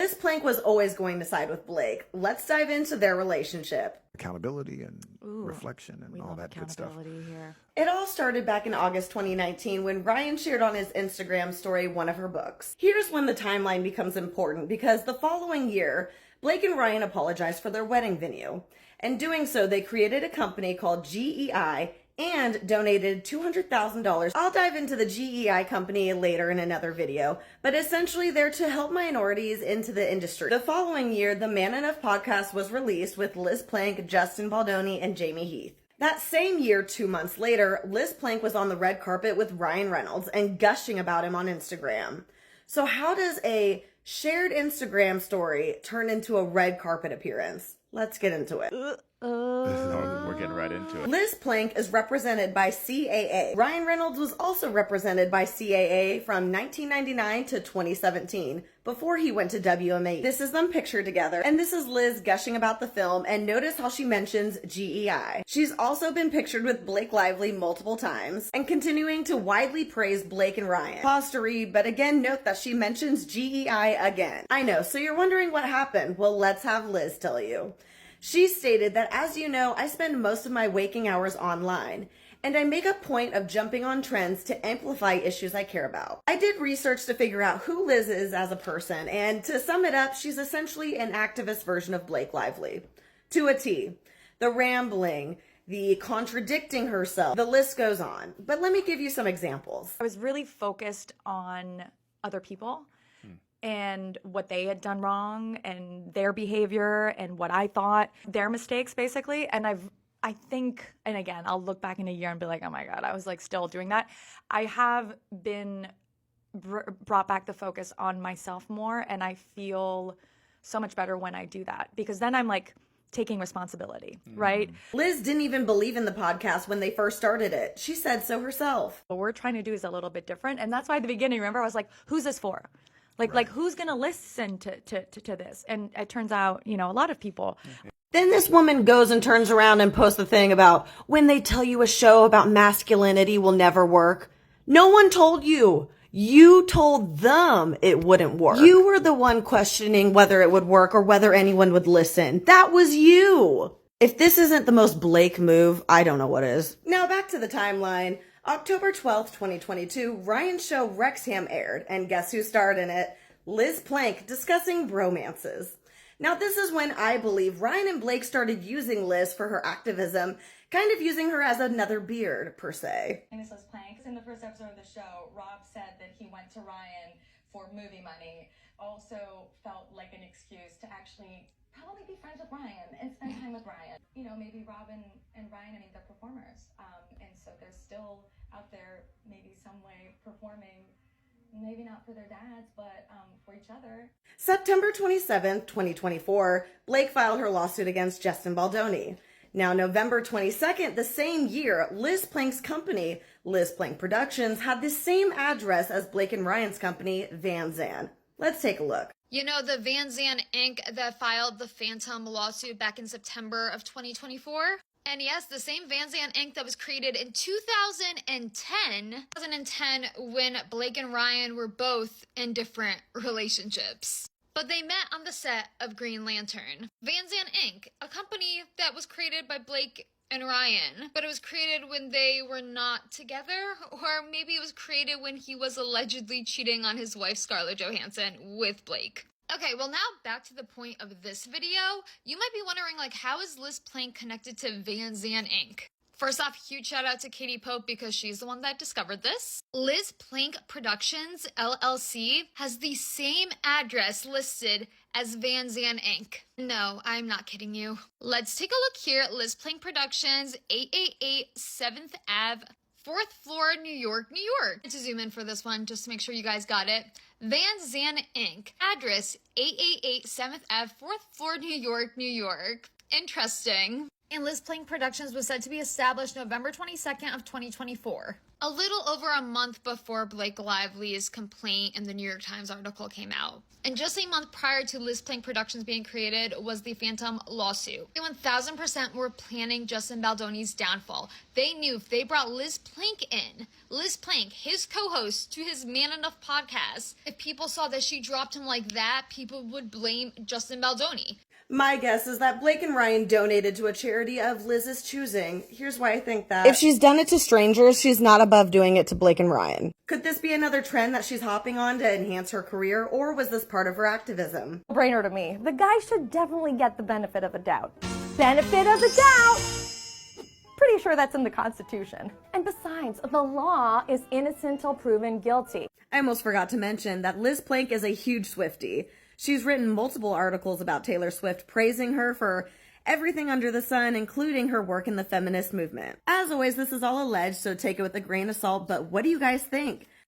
Liz Plank was always going to side with Blake. Let's dive into their relationship. Accountability and reflection and all that good stuff. Here. It all started back in August 2019 when Ryan shared on his Instagram story one of her books. Here's when the timeline becomes important, because the following year, Blake and Ryan apologized for their wedding venue. In doing so, they created a company called GEI and donated $200,000. I'll dive into the GEI company later in another video, but essentially they're to help minorities into the industry. The following year, the Man Enough podcast was released with Liz Plank, Justin Baldoni, and Jamie Heath. That same year, 2 months later, Liz Plank was on the red carpet with Ryan Reynolds and gushing about him on Instagram. So how does a shared Instagram story turn into a red carpet appearance? Let's get into it. We're getting right into it. Liz Plank is represented by CAA. Ryan Reynolds was also represented by CAA from 1999 to 2017, before he went to WMA. This is them pictured together, and this is Liz gushing about the film, and notice how she mentions GEI. She's also been pictured with Blake Lively multiple times, and continuing to widely praise Blake and Ryan. Pause to read, but again note that she mentions GEI again. I know, so you're wondering what happened. Well, let's have Liz tell you. She stated that, as you know, I spend most of my waking hours online, and I make a point of jumping on trends to amplify issues I care about. I did research to figure out who Liz is as a person, and to sum it up, she's essentially an activist version of Blake Lively. To a T. The rambling, the contradicting herself, the list goes on. But let me give you some examples. I was really focused on other people and what they had done wrong and their behavior and what I thought, their mistakes basically. And I think, and again, I'll look back in a year and be like, oh my God, I was like still doing that. I have been brought back the focus on myself more, and I feel so much better when I do that, because then I'm like taking responsibility, right? Liz didn't even believe in the podcast when they first started it. She said so herself. What we're trying to do is a little bit different. And that's why at the beginning, remember, I was like, who's this for? Like who's going to listen to this? And it turns out, a lot of people. Then this woman goes and turns around and posts the thing about when they tell you a show about masculinity will never work. No one told you. You told them it wouldn't work. You were the one questioning whether it would work or whether anyone would listen. That was you. If this isn't the most Blake move, I don't know what is. Now back to the timeline. October 12th, 2022, Ryan's show Wrexham aired, and guess who starred in it? Liz Plank, discussing bromances. Now this is when I believe Ryan and Blake started using Liz for her activism, kind of using her as another beard, per se. My name is Liz Plank. In the first episode of the show, Rob said that he went to Ryan for movie money. Also felt like an excuse to actually probably be friends with Ryan and spend time with Ryan. Maybe Rob and Ryan, they're performers. And so they're still out there, maybe some way performing, maybe not for their dads, but for each other. September 27th, 2024, Blake filed her lawsuit against Justin Baldoni. Now, November 22nd, the same year, Liz Plank's company, Liz Plank Productions, had the same address as Blake and Ryan's company, Van Zandt. Let's take a look. The Van Zandt Inc. that filed the Phantom lawsuit back in September of 2024? And yes, the same Van Zandt Inc. that was created in 2010 when Blake and Ryan were both in different relationships. But they met on the set of Green Lantern. Van Zandt Inc., a company that was created by Blake and Ryan, but it was created when they were not together, or maybe it was created when he was allegedly cheating on his wife Scarlett Johansson with Blake. Okay, well now back to the point of this video. You might be wondering, how is Liz Plank connected to Van Zandt Inc.? First off, huge shout out to Katie Pope because she's the one that discovered this. Liz Plank Productions, LLC, has the same address listed as Van Zandt Inc. No, I'm not kidding you. Let's take a look here. Liz Plank Productions, 888 7th Ave, 4th floor, New York, New York. To zoom in for this one, just to make sure you guys got it. Van Zandt Inc. Address, 888 7th Ave, 4th floor, New York, New York. Interesting. And Liz Plank Productions was said to be established November 22nd of 2024. a little over a month before Blake Lively's complaint and the New York Times article came out. And just a month prior to Liz Plank Productions being created was the Phantom lawsuit. They 1000% were planning Justin Baldoni's downfall. They knew if they brought Liz Plank in, Liz Plank, his co-host, to his Man Enough podcast, if people saw that she dropped him like that, people would blame Justin Baldoni. My guess is that Blake and Ryan donated to a charity of Liz's choosing. Here's why I think that. If she's done it to strangers, she's not above doing it to Blake and Ryan. Could this be another trend that she's hopping on to enhance her career, or was this part of her activism? Brainer to me. The guy should definitely get the benefit of a doubt. Benefit of a doubt! Pretty sure that's in the Constitution. And besides, the law is innocent till proven guilty. I almost forgot to mention that Liz Plank is a huge Swiftie. She's written multiple articles about Taylor Swift, praising her for everything under the sun, including her work in the feminist movement. As always, this is all alleged, so take it with a grain of salt, but what do you guys think?